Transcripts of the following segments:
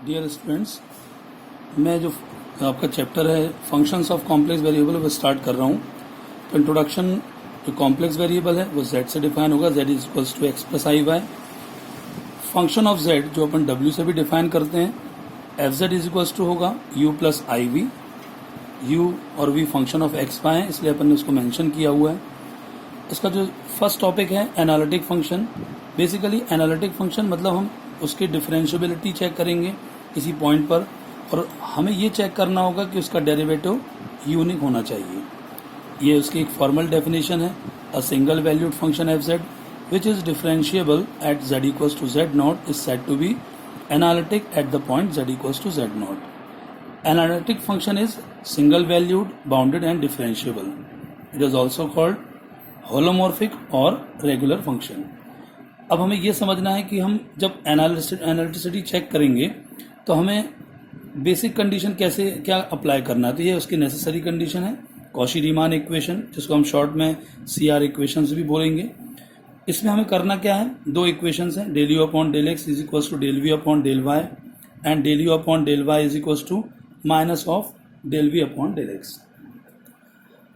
Dear students, मैं जो आपका चैप्टर है फंक्शंस ऑफ कॉम्प्लेक्स वेरिएबल वो स्टार्ट कर रहा हूँ। तो इंट्रोडक्शन जो कॉम्प्लेक्स वेरिएबल है वो z से डिफाइन होगा, z is equals to x plus i y. Function of z जो अपन w से भी डिफाइन करते हैं, f z is equals to होगा u plus i v. u और v function of x y है, इसलिए अपन ने उसको मेंशन किया हुआ है। इसका जो फर्स्ट टॉपिक है analytic function. Basically analytic function मतलब हम उसकी डिफरेंशिएबिलिटी चेक करेंगे किसी पॉइंट पर, और हमें ये चेक करना होगा कि उसका डेरिवेटिव यूनिक होना चाहिए। ये उसकी एक फॉर्मल डेफिनेशन है। A single valued function f z which is differentiable at z equals to z not is said to be analytic at the point z equals to z not. Analytic function is single valued, bounded and differentiable. It is also called holomorphic और regular function. अब हमें यह समझना है कि हम जब analyticity check करेंगे तो हमें बेसिक कंडीशन कैसे क्या अप्लाई करना है। तो ये उसकी नेसेसरी कंडीशन है, कॉशी रीमान इक्वेशन, जिसको हम शॉर्ट में CR इक्वेशंस भी बोलेंगे। इसमें हमें करना क्या है, दो इक्वेशंस हैं, del u upon del x is equals to del v upon del y and del u upon del y is equals to minus of del v upon del x.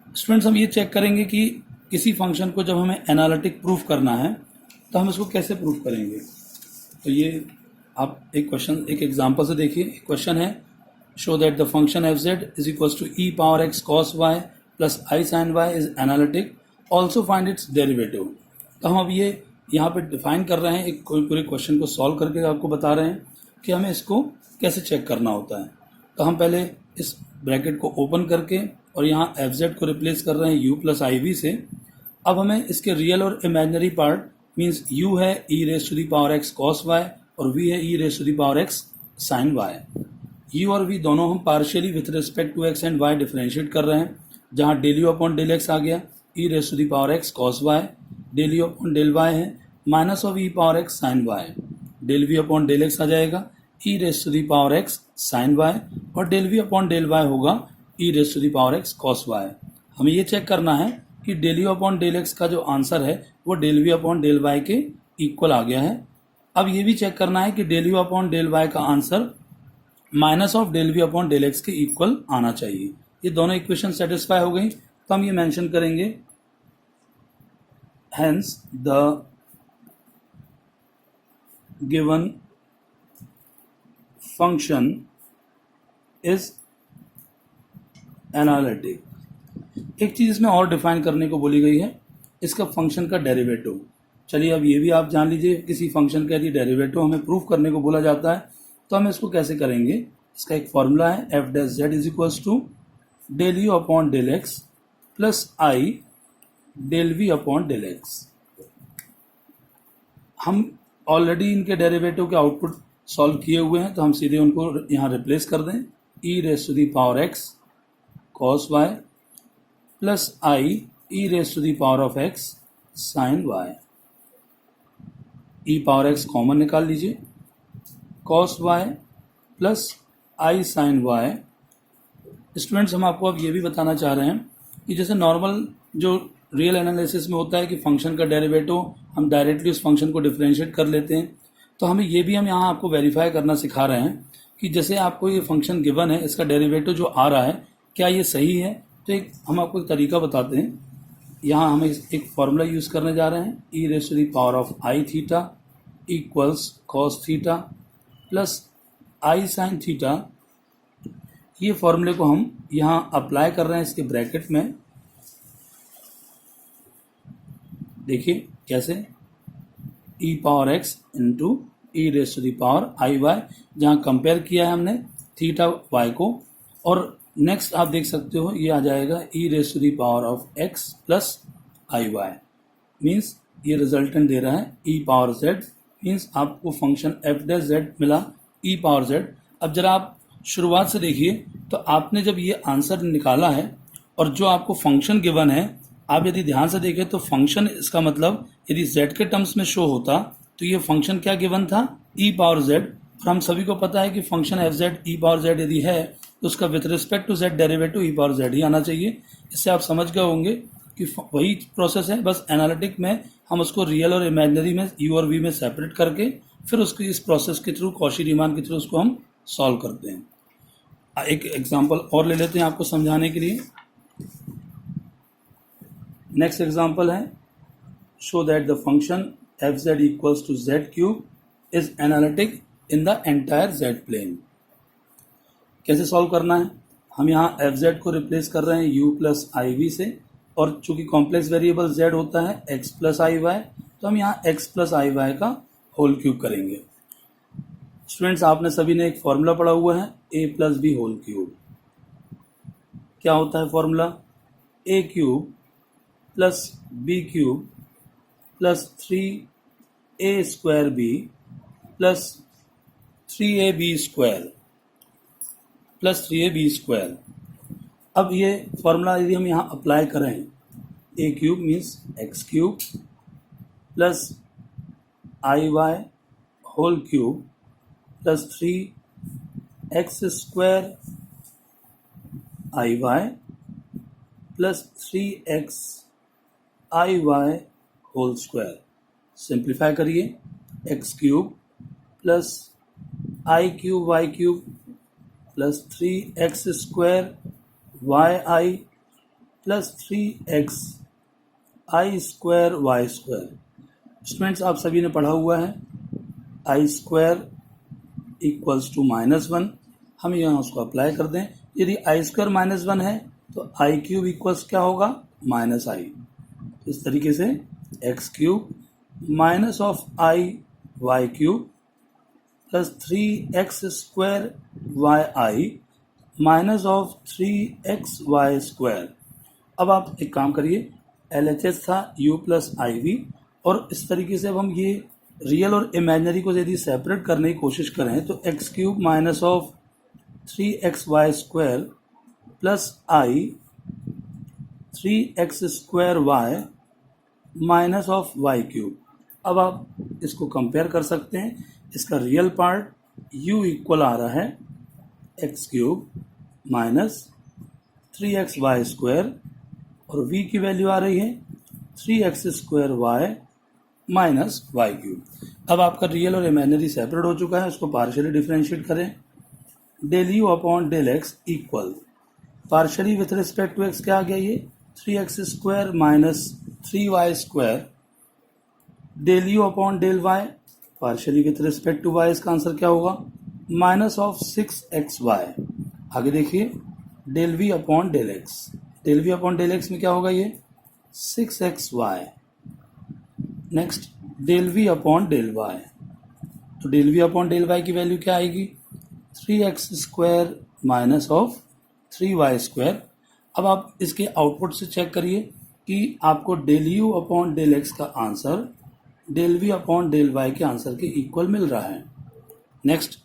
Students, हम ये check करेंगे कि किसी function को जब हमें analytic proof करना है तो हम इसको कैसे प्रूफ करेंगे। तो ये आप एक क्वेश्चन, एक एग्जांपल से देखिए। क्वेश्चन है, show that the function f z is equals to e power x cos y plus i sine y is analytic, also find its derivative. तो हम अब ये यहाँ पे डिफाइन कर रहे हैं, एक पूरे क्वेश्चन को सॉल्व करके आपको बता रहे हैं कि हमें इसको कैसे चेक करना होता है। तो हम पहले इस ब्रैकेट को ओपन करके और यहाँ एफ जेड को रिप्लेस कर रहे हैं यू प्लस आई वी से। अब हमें इसके रियल और इमेजिनरी पार्ट मीन्स u है e raise to the power x cos y और v है e raise to the power x sin y। u और v दोनों हम partially with respect to x and y differentiate कर रहे हैं। जहाँ del u upon del x आ गया e raise to the power x cos y, del u upon del y है minus of e power x sin y, del v upon del x आ जाएगा e raise to the power x sin y और del v upon del y होगा e raise to the power x cos y। हमें ये check करना है कि del u upon del x का जो आंसर है वो del v upon del y के इक्वल आ गया है। अब ये भी चेक करना है कि del u upon del y का answer minus of del v upon del x के इक्वल आना चाहिए। ये दोनों इक्वेशन सेटिस्फाई हो गई तो हम ये मेंशन करेंगे, hence the given function is analytic. एक चीज इसमें और डिफाइन करने को बोली गई है, इसका फंक्शन का डेरिवेटिव। चलिए अब ये भी आप जान लीजिए, किसी फंक्शन का यदि डेरिवेटिव हमें प्रूफ करने को बोला जाता है तो हम इसको कैसे करेंगे। इसका एक फॉर्मूला है, f dash z is equals to del u upon del x plus i del v upon del x. हम ऑलरेडी इनके डेरिवेटिव के आउटपुट सॉल्व किए हुए हैं, तो हम सीधे उनको यहाँ रिप्लेस कर दें, e raise to the power x cos y plus i e raise to the power of x sine y. E power x common निकाल लीजिए, cos y plus i sine y. Students, हम आपको अब ये भी बताना चाह रहे हैं कि जैसे नॉर्मल जो रियल एनालिसिस में होता है कि फंक्शन का डेरिवेटिव हम डायरेक्टली उस फंक्शन को डिफरेंशिएट कर लेते हैं, तो हमें ये भी हम यहाँ आपको वेरीफाई करना सिखा रहे हैं कि जैसे आपको ये फंक्शन गिवन है, इसका डेरिवेटिव जो आ रहा है क्या ये सही है। तो एक हम आपको एक तरीका बताते हैं। यहाँ हम एक फॉर्मूला यूज़ करने जा रहे हैं, e raise to the power of i theta equals cos theta plus i sine theta. ये फॉर्मूले को हम यहाँ अप्लाई कर रहे हैं इसके ब्रैकेट में। देखिए कैसे, e power x into e raise to the power i y, जहाँ कंपेयर किया है हमने थीटा वाई को। और नेक्स्ट आप देख सकते हो ये आ जाएगा e raise to the power of x plus i y, means ये रिजल्टेंट दे रहा है ई पावर जेड, मीन्स आपको फंक्शन एफ डैश जेड मिला ई पावर जेड। अब जरा आप शुरुआत से देखिए, तो आपने जब ये आंसर निकाला है और जो आपको फंक्शन गिवन है, आप यदि ध्यान से देखें तो फंक्शन, इसका मतलब यदि जेड के टर्म्स में शो होता तो ये फंक्शन क्या गिवन था, ई पावर जेड। और हम सभी को पता है कि function f z e power z यदि है तो उसका with respect to z derivative e power z ही आना चाहिए। इससे आप समझ गए होंगे कि वही प्रोसेस है, बस एनालिटिक में हम उसको रियल और इमेजिनरी में यू और वी में सेपरेट करके फिर उसकी इस प्रोसेस के थ्रू, कॉशी रीमान के थ्रू उसको हम सॉल्व करते हैं। एक एग्जांपल और ले लेते हैं आपको समझाने के लिए। नेक्स्ट एग्जांपल है, show that the function f z equals to z cube is analytic in the entire z plane. कैसे सॉल्व करना है, हम यहाँ एफ जेड को रिप्लेस कर रहे हैं u प्लस आई वी से, और चूंकि कॉम्प्लेक्स वेरिएबल z होता है x प्लस आई वाई, तो हम यहाँ x प्लस आई वाई का होल क्यूब करेंगे। स्टूडेंट्स, आपने सभी ने एक फॉर्मूला पढ़ा हुआ है a plus b whole cube. क्या होता है formula, a cube plus b cube plus 3a square b plus 3ab square plus 3ab square. अब ये फॉर्मूला यदि हम यहाँ अप्लाई करें, a cube means x cube plus i y whole cube plus 3x square i y plus 3x I y whole square. Simplify करिए, x cube plus i cube y cube plus 3x square y i plus 3x i square y square. Students, आप सभी ने पढ़ा हुआ है आई square equals to -1। हम यहाँ उसको अप्लाई कर दें, यदि आई स्क्वायर -1 है तो आई क्यूब इक्वल्स क्या होगा, -i। इस तरीके से x cube minus of i y cube plus 3x square y i minus of 3x y square. अब आप एक काम करिए, LHS था u प्लस आई वी, और इस तरीके से अब हम ये रियल और इमेजिनरी को यदि सेपरेट करने की कोशिश करें तो x cube minus of 3x y square plus i 3x square y minus of y cube. अब आप इसको कंपेयर कर सकते हैं, इसका रियल पार्ट u इक्वल आ रहा है x cube minus 3x y square, और v की वैल्यू आ रही है 3x square y minus y cube. अब आपका रियल और इमेजिनरी सेपरेट हो चुका है, उसको पार्शियली डिफरेंशिएट करें। Del u upon del x equal partially with respect to x क्या आ गया, ये 3x square minus 3y square del u upon del y partially with respect to y. इसका आंसर क्या होगा, माइनस ऑफ 6xy। आगे देखिए, del v upon del x, del v upon del x में क्या होगा, ये 6xy। Next del v upon del y, तो del v upon del Y की वैल्यू क्या आएगी, 3x square minus of 3y square. अब आप इसके आउटपुट से चेक करिए कि आपको del u upon del x का answer del v upon del y के आंसर के इक्वल मिल रहा है। नेक्स्ट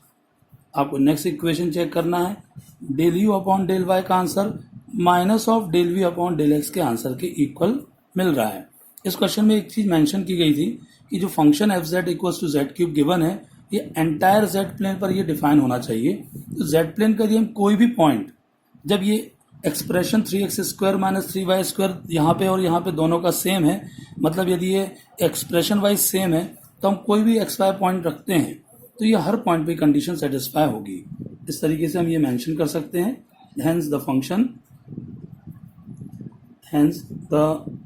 आपको नेक्स्ट इक्वेशन चेक करना है, del u upon del y का answer minus of del v upon del x के आंसर के इक्वल मिल रहा है। इस क्वेश्चन में एक चीज मेंशन की गई थी कि जो function f z equals to z cube given है, ये एंटायर जेड प्लेन पर ये डिफाइन होना चाहिए। तो जेड प्लेन का यदि हम कोई भी पॉइंट, जब ये expression 3x square minus 3y square यहाँ पे और यहाँ पे दोनों का सेम है, मतलब यदि ये एक्सप्रेशन वाइज सेम है, तो हम कोई भी xy पॉइंट रखते हैं तो ये हर पॉइंट पे कंडीशन सेटिस्फाई होगी। इस तरीके से हम ये मेंशन कर सकते हैं, hence the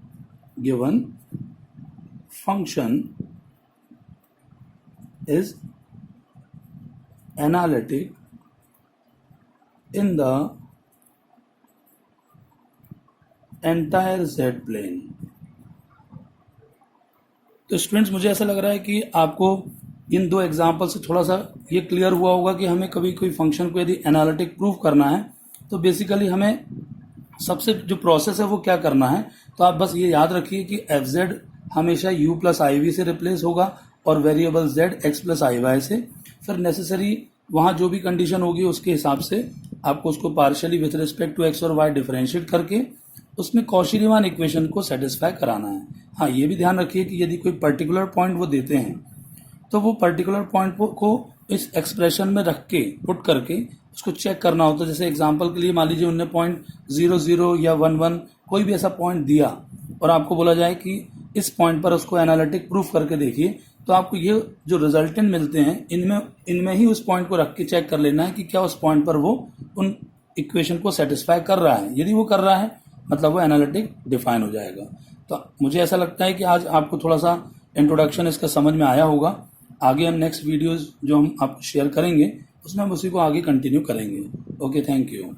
given function is analytic in the entire z plane. तो स्टूडेंट्स, मुझे ऐसा लग रहा है कि आपको इन दो एग्जाम्पल से थोड़ा सा ये क्लियर हुआ होगा कि हमें कभी कोई फंक्शन को यदि एनालिटिक प्रूव करना है तो बेसिकली हमें सबसे जो प्रोसेस है वो क्या करना है। तो आप बस ये याद रखिए कि एफ जेड हमेशा u प्लस आई वी से रिप्लेस होगा और variable z x plus i Y से। फिर नेसेसरी वहाँ जो भी कंडीशन होगी उसके हिसाब से आपको उसको partially with respect to x और y डिफरेंशिएट करके उसमें कॉशी-रीमान इक्वेशन को सेटिस्फाई कराना है। हाँ, ये भी ध्यान रखिए कि यदि कोई पर्टिकुलर पॉइंट वो देते हैं तो वो पर्टिकुलर पॉइंट को इस एक्सप्रेशन में रख के पुट करके उसको चेक करना होता है। जैसे एग्जांपल के लिए मान लीजिए उन्होंने पॉइंट 00 या 11 कोई भी ऐसा पॉइंट दिया और आपको बोला जाए कि इस पॉइंट पर उसको एनालिटिक प्रूफ करके देखिए, तो आपको ये जो रिजल्टेंट मिलते हैं इनमें ही उस पॉइंट को रख के चेक कर लेना है कि क्या उस पॉइंट पर वो उन इक्वेशन को सेटिस्फाई कर रहा है। यदि वो कर रहा है मतलब वो एनालिटिक डिफाइन हो जाएगा। तो मुझे ऐसा लगता है कि आज आपको थोड़ा सा इंट्रोडक्शन इसका समझ में आया होगा। आगे हम नेक्स्ट वीडियोस जो हम आपको शेयर करेंगे उसमें हम उसी को आगे कंटिन्यू करेंगे। Okay, thank you.